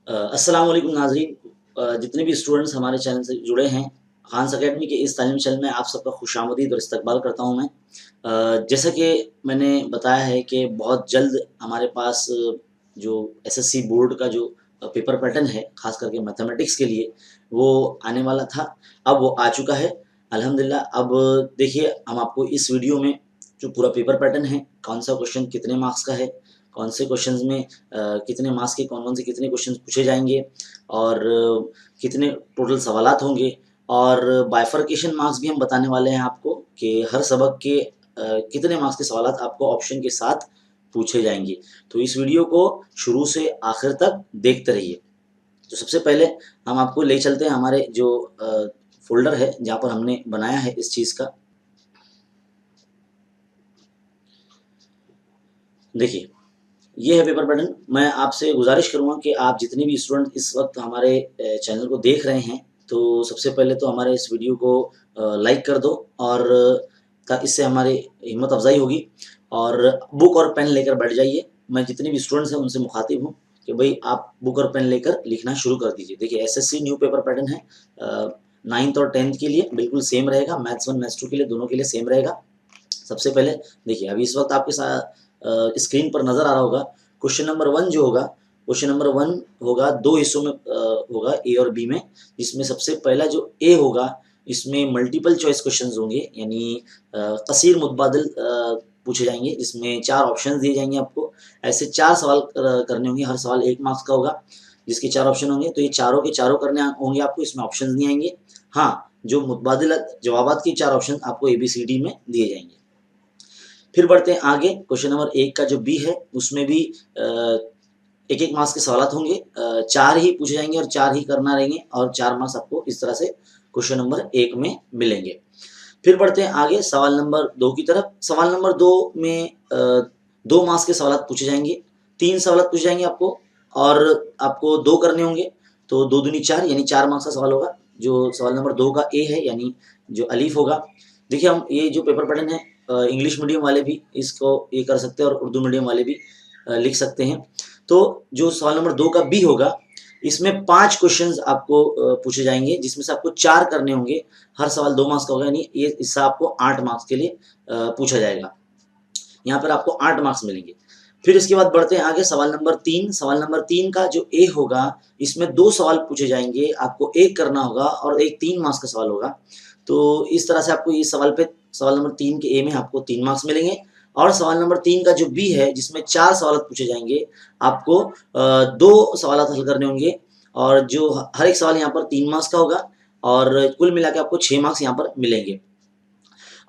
अस्सलाम वालेकुम नाज़रीन। जितने भी स्टूडेंट्स हमारे चैनल से जुड़े हैं, खान्स अकेडमी के इस तालीमी चैनल में आप सबका खुशामदीद और इस्तकबाल करता हूँ मैं। जैसा कि मैंने बताया है कि बहुत जल्द हमारे पास जो एसएससी बोर्ड का जो पेपर पैटर्न है, ख़ास करके मैथमेटिक्स के लिए, वो आने वाला था। अब वो आ चुका है अल्हम्दुलिल्लाह। अब देखिए, हम आपको इस वीडियो में जो पूरा पेपर पैटर्न है, कौन-सा क्वेश्चन कितने मार्क्स का है, कौन से क्वेश्चंस में कितने मार्क्स के कौन-कौन से कितने क्वेश्चंस पूछे जाएँगे और कितने टोटल सवालात होंगे, और बाइफरकेशन मार्क्स भी हम बताने वाले हैं आपको कि हर सबक के कितने मार्क्स के सवालात आपको ऑप्शन के साथ पूछे जाएँगे। तो इस वीडियो को शुरू से आखिर तक देखते रहिए। तो सबसे पहले हम आपको ले चलते हैं हमारे जो फ़ोल्डर है जहाँ पर हमने बनाया है इस चीज़ का। देखिए, ये है पेपर पैटर्न। मैं आपसे गुज़ारिश करूँगा कि आप जितने भी स्टूडेंट इस वक़्त हमारे चैनल को देख रहे हैं, तो सबसे पहले तो हमारे इस वीडियो को लाइक कर दो, और इससे हमारी हिम्मत अफ़ज़ाई होगी, और बुक और पेन लेकर बैठ जाइए। मैं जितने भी स्टूडेंट्स हैं उनसे मुख़ातिब हूँ कि भई आप बुक और पेन लेकर लिखना शुरू कर दीजिए। देखिए, एसएससी न्यू पेपर पैटर्न है, 9th और 10th के लिए बिल्कुल सेम रहेगा, मैथ्स 1 मैथ्स 2 के लिए दोनों के लिए सेम रहेगा। सबसे पहले देखिए, अभी इस वक़्त आपके स्क्रीन पर नज़र आ रहा होगा, क्वेश्चन नंबर 1 जो होगा, क्वेश्चन नंबर 1 होगा 2 हिस्सों में होगा, ए और बी में। जिसमें सबसे पहला जो ए होगा, इसमें मल्टीपल चॉइस क्वेश्चंस होंगे, यानी कसीर मुतबादिल पूछे जाएँगे, जिसमें 4 ऑप्शंस दिए जाएँगे आपको। ऐसे 4 सवाल करने होंगे, हर सवाल 1 मार्क्स का होगा, जिसके 4 ऑप्शन होंगे। तो ये चारों के चारों करने होंगे आपको, इसमें ऑप्शंस नहीं आएँगे। हाँ, जो मुतबादिल जवाबात के 4 ऑप्शन आपको एबीसीडी में दिए जाएँगे। फिर बढ़ते हैं आगे, क्वेश्चन नंबर 1 का जो बी है, उसमें भी एक-एक मार्क्स के सवालात होंगे। 4 ही पूछे जाएँगे और 4 ही करना रहेंगे, और 4 मार्क्स आपको इस तरह से क्वेश्चन नंबर 1 में मिलेंगे। फिर बढ़ते हैं आगे सवाल नंबर 2 की तरफ। सवाल नंबर 2 में 2 मार्क्स के सवालात पूछे जाएँगे, 3 सवालात पूछे जाएँगे आपको, और आपको 2 करने होंगे, तो 2 दूनी 4, यानी 4 मार्क्स का सवाल होगा। जो सवाल नंबर 2 का ए है, यानी जो अलीफ होगा। देखिए, हम ये जो पेपर पैटर्न है, इंग्लिश मीडियम वाले भी इसको ये कर सकते हैं और उर्दू मीडियम वाले भी लिख सकते हैं। तो जो सवाल नंबर 2 का बी होगा, इसमें 5 क्वेश्चंस आपको पूछे जाएँगे, जिसमें से आपको 4 करने होंगे। हर सवाल 2 मार्क्स का होगा, यानी ये इससे आपको 8 मार्क्स के लिए पूछा जाएगा। यहाँ पर आपको 8 मार्क्स मिलेंगे। फिर इसके बाद बढ़ते हैं आगे, सवाल नंबर 3। सवाल नंबर 3 का जो ए होगा, इसमें 2 सवाल पूछे जाएँगे, आपको 1 करना होगा, और एक 3 मार्क्स का सवाल होगा। तो इस तरह से आपको इस सवाल पे, सवाल नंबर 3 के ए में आपको 3 मार्क्स मिलेंगे। और सवाल नंबर 3 का जो बी है, जिसमें 4 सवाल पूछे जाएँगे, आपको 2 सवालात हल करने होंगे, और जो हर एक सवाल यहाँ पर 3 मार्क्स का होगा, और कुल मिला के आपको 6 मार्क्स यहाँ पर मिलेंगे।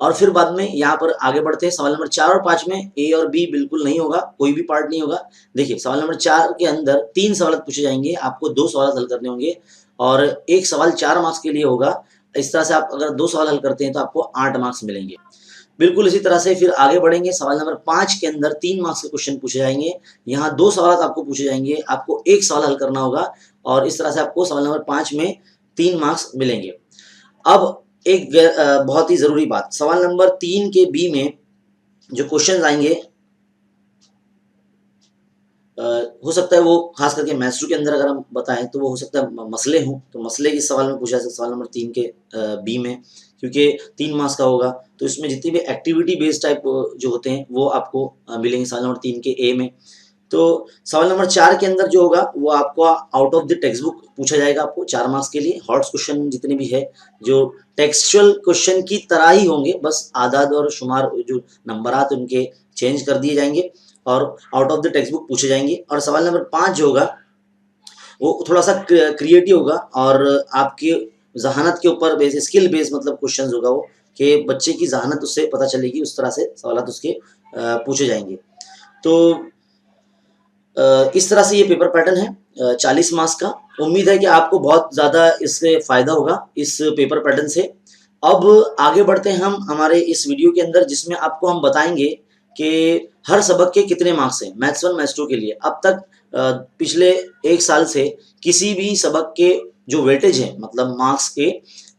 और फिर बाद में यहाँ पर आगे बढ़ते हैं, सवाल नंबर 4 और 5 में ए और बी बिल्कुल नहीं होगा, कोई भी पार्ट नहीं होगा। देखिए, सवाल नंबर 4 के अंदर 3 सवाल पूछे जाएँगे, आपको 2 सवाल हल करने होंगे, और एक सवाल 4 मार्क्स के लिए होगा। इस तरह से आप अगर 2 सवाल हल करते हैं तो आपको 8 मार्क्स मिलेंगे। बिल्कुल इसी तरह से फिर आगे बढ़ेंगे, सवाल नंबर 5 के अंदर 3 मार्क्स के क्वेश्चन पूछे जाएँगे। यहाँ 2 सवाल आपको पूछे जाएँगे, आपको 1 सवाल हल करना होगा, और इस तरह से आपको सवाल नंबर 5 में 3 मार्क्स मिलेंगे। अब एक बहुत ही ज़रूरी बात, सवाल नंबर 3 के बी में जो क्वेश्चंस आएँगे, हो सकता है वो खास करके मैथ्स 2 के अंदर अगर हम बताएँ, तो वो हो सकता है मसले हों, तो मसले इस सवाल में पूछा जा सकता है, सवाल नंबर 3 के बी में, क्योंकि 3 मार्क्स का होगा। तो इसमें जितनी भी एक्टिविटी बेस्ड टाइप जो होते हैं, वो आपको मिलेंगे सवाल नंबर 3 के ए में। तो सवाल नंबर 4 के अंदर जो होगा, वो आपको out of the text book पूछा जाएगा, आपको 4 मार्क्स के लिए। हॉट्स क्वेश्चन जितने भी है, जो टेक्सचुअल क्वेश्चन की तरह ही होंगे, बस आदाद और शुमार जो नंबरात उनके चेंज कर दिए जाएँगे, और out of the text book पूछे जाएँगे। और सवाल नंबर 5 जो होगा, वो थोड़ा-सा क्रिएटिव होगा, और आपकी ज़हानत के ऊपर बेस, स्किल बेस मतलब क्वेश्चंस होगा वो, कि बच्चे की ज़हानत उससे पता चलेगी, उस तरह से सवालात उसके पूछे जाएँगे। तो इस तरह से ये पेपर पैटर्न है 40 मार्क्स का। उम्मीद है कि आपको बहुत ज़्यादा इससे फ़ायदा होगा इस पेपर पैटर्न से। अब आगे बढ़ते हैं हम हमारे इस वीडियो के अंदर, जिसमें आपको हम बताएँगे कि हर सबक के कितने मार्क्स हैं, मैथ्स 1 मैथ्स 2 के लिए। अब तक पिछले 1 साल से किसी भी सबक के जो वेटेज है, मतलब मार्क्स के,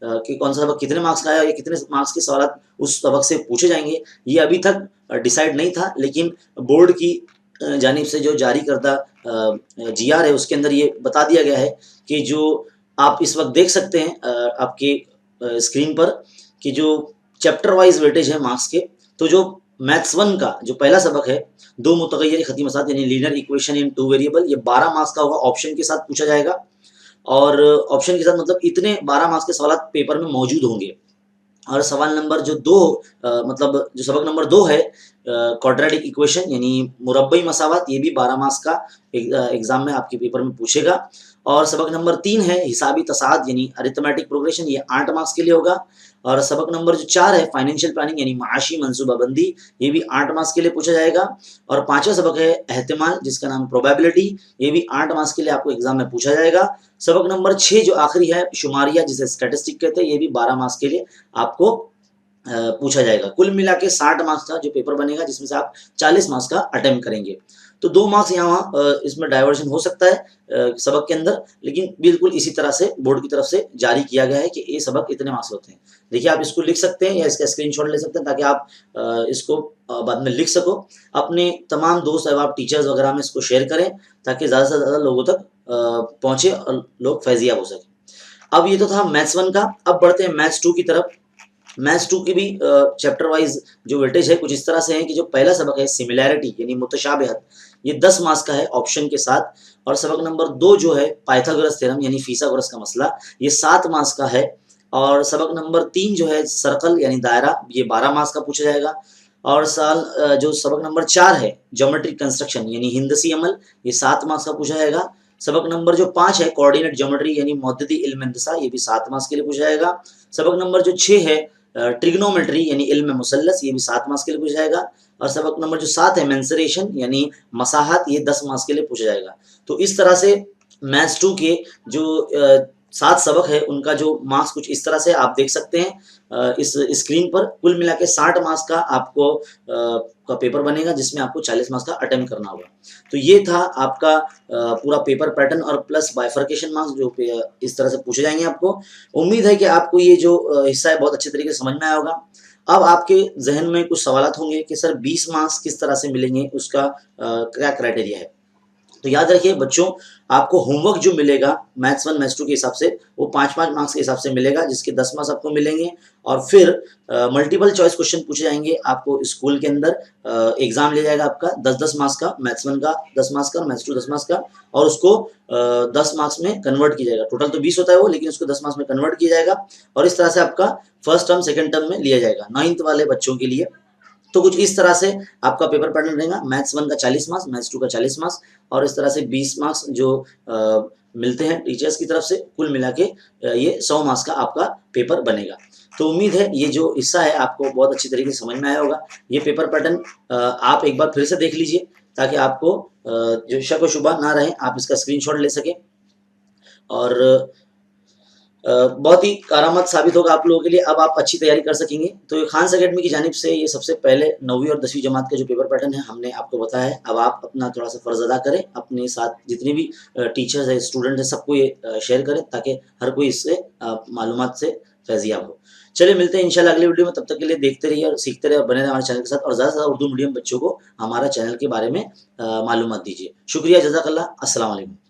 कि कौन-सा सबक कितने मार्क्स का है, या कितने मार्क्स के सवालात उस सबक से पूछे जाएँगे, ये अभी तक डिसाइड नहीं था। लेकिन बोर्ड की जानिब से जो जारी करदा GR है उसके अंदर ये बता दिया गया है कि जो आप इस वक्त देख सकते हैं आपके स्क्रीन पर कि जो चैप्टर वाइज वेटेज है मार्क्स के, तो जो मैथ्स 1 का जो पहला सबक है, दो मुतगय्यर खती मसाइल यानी linear equation in two variable, ये 12 मार्क्स का होगा, ऑप्शन के साथ पूछा जाएगा। और ऑप्शन के साथ मतलब इतने 12 मार्क्स के सवाल पेपर में मौजूद होंगे। और सवाल नंबर जो 2 मतलब जो सबक नंबर 2 है क्वाड्रेटिक इक्वेशन यानी मुरब्बई मसावत, ये भी 12 मार्क्स का एग्जाम में आपके पेपर में पूछेगा। और सबक नंबर 3 है हिसाबी तसाद यानी अरिथमेटिक प्रोग्रेशन, ये 8 मार्क्स के लिए होगा। और सबक नंबर जो 4 है फाइनेंशियल प्लानिंग यानी माशी मनसूबाबंदी, ये भी 8 मार्क्स के लिए पूछा जाएगा। और 5वां सबक है एहतिमाल जिसका नाम प्रोबेबिलिटी, ये भी 8 मार्क्स के लिए आपको एग्जाम में पूछा जाएगा। सबक नंबर 6 जो आखिरी है शुमारिया जिसे स्टैटिस्टिक कहते हैं, ये भी 12 मार्क्स के लिए आपको पूछा जाएगा। कुल मिला के 60 मार्क्स का जो पेपर बनेगा जिसमें से आप 40 मार्क्स का अटेम्प्ट करेंगे। तो 2 मार्क्स यहाँ इसमें डाइवर्जन हो सकता है सबक के अंदर, लेकिन बिल्कुल इसी तरह से बोर्ड की तरफ से जारी किया गया है कि ये सबक इतने मार्क्स होते हैं। देखिए आप इसको लिख सकते हैं या इसका स्क्रीनशॉट ले सकते हैं ताकि आप इसको बाद में लिख सको। अपने तमाम दोस्त और आप टीचर्स वगैरह में इसको शेयर करें ताकि ज़्यादा से ज़्यादा लोगों तक पहुँचे और लोग फैजियाब हो सकें। अब ये तो था मैथ्स 1 का, अब बढ़ते हैं मैथ्स 2 की तरफ। मैथ्स 2 की भी चैप्टर वाइज जो वेटेज है कुछ इस तरह से है कि जो पहला सबक है सिमिलैरिटी यानी मुतशाबिहत, ये 10 मार्क्स का है ऑप्शन के साथ। और सबक नंबर 2 जो है पाइथागोरस थ्योरम यानी फिसागोरस का मसला, ये 7 मार्क्स का है। और सबक नंबर 3 जो है सर्कल यानी दायरा, ये 12 मार्क्स का पूछा जाएगा। और जो सबक नंबर 4 है ज्योमेट्रिक कंस्ट्रक्शन यानी हिंदसी अमल, ये 7 मार्क्स का पूछा जाएगा। सबक नंबर जो 5 है कोऑर्डिनेट ज्योमेट्री यानी मौददी इल्म इंतसा, ये भी 7 मार्क्स के लिए पूछा जाएगा। सबक नंबर जो 6 है ट्रिग्नोमेट्री यानी इल्म मुसल्लस, ये भी 7 मार्क्स के लिए पूछा जाएगा। और सबक नंबर जो 7 है मेंसुरेशन यानी मसाहत, ये 10 मार्क्स के लिए पूछा जाएगा। तो इस तरह से मैथ्स 2 के जो 7 सबक है उनका जो मार्क्स कुछ इस तरह से आप देख सकते हैं इस स्क्रीन पर। कुल मिला के 60 मार्क्स का आपको का पेपर बनेगा जिसमें आपको 40 मार्क्स का अटेम्प्ट करना होगा। तो ये था आपका पूरा पेपर पैटर्न और प्लस बाइफर्केशन मार्क्स जो इस तरह से पूछे जाएंगे आपको। उम्मीद है कि आपको ये जो हिस्सा है बहुत अच्छे तरीके से समझ में आया होगा। अब आपके जहन में कुछ सवालात होंगे कि सर 20 मार्क्स किस तरह से मिलेंगे, उसका क्या क्राइटेरिया है। तो याद रखिए बच्चों, आपको होमवर्क जो मिलेगा मैथ्स 1 मैथ्स 2 के हिसाब से वो 5-5 मार्क्स के हिसाब से मिलेगा, जिसके 10 मार्क्स आपको मिलेंगे। और फिर मल्टीपल चॉइस क्वेश्चन पूछे जाएंगे आपको स्कूल के अंदर। एग्जाम लिया जाएगा आपका 10-10 मार्क्स का, मैथ्स 1 का 10 मार्क्स का और मैथ्स 2 10 मार्क्स का, और उसको 10 मार्क्स में कन्वर्ट किया जाएगा। टोटल तो 20 होता है वो, लेकिन उसको 10 मार्क्स में कन्वर्ट किया जाएगा। और इस तरह से आपका फर्स्ट टर्म सेकेंड टर्म में लिया जाएगा 9th वाले बच्चों के लिए। तो कुछ इस तरह से आपका पेपर पैटर्न रहेगा। मैथ्स 1 का 40 मार्क्स, मैथ्स 2 का 40 मार्क्स, और इस तरह से 20 मार्क्स जो मिलते हैं टीचर्स की तरफ से। कुल मिला के ये 100 मार्क्स का आपका पेपर बनेगा। तो उम्मीद है ये जो हिस्सा है आपको बहुत अच्छी तरीके से समझ में आया होगा। ये पेपर पैटर्न आप एक बार फिर से देख लीजिए ताकि आपको जो शक व शुबा ना रहे, आप इसका स्क्रीनशॉट ले सकें। और बहुत ही कारामद साबित होगा आप लोगों के लिए। अब आप अच्छी तैयारी कर सकेंगे। तो खान्स एकेडमी की जानिब से ये सबसे पहले 9वीं और 10वीं जमात का जो पेपर पैटर्न है हमने आपको बताया है। अब आप अपना थोड़ा सा फर्ज अदा करें, अपने साथ जितने भी टीचर्स है स्टूडेंट है सबको ये शेयर करें ताकि हर कोई इससे मालूमात से फैजियाब हो। चलिए मिलते हैं इंशाल्लाह अगले वीडियो में। तब तक के लिए देखते रहिए और सीखते रहिए और बने रहिए हमारे चैनल के साथ। और ज़्यादा से ज़्यादा उर्दू मीडियम बच्चों को हमारा चैनल के बारे में मालूमात दीजिए। शुक्रिया, जज़ाकल्लाह, अस्सलाम वालेकुम।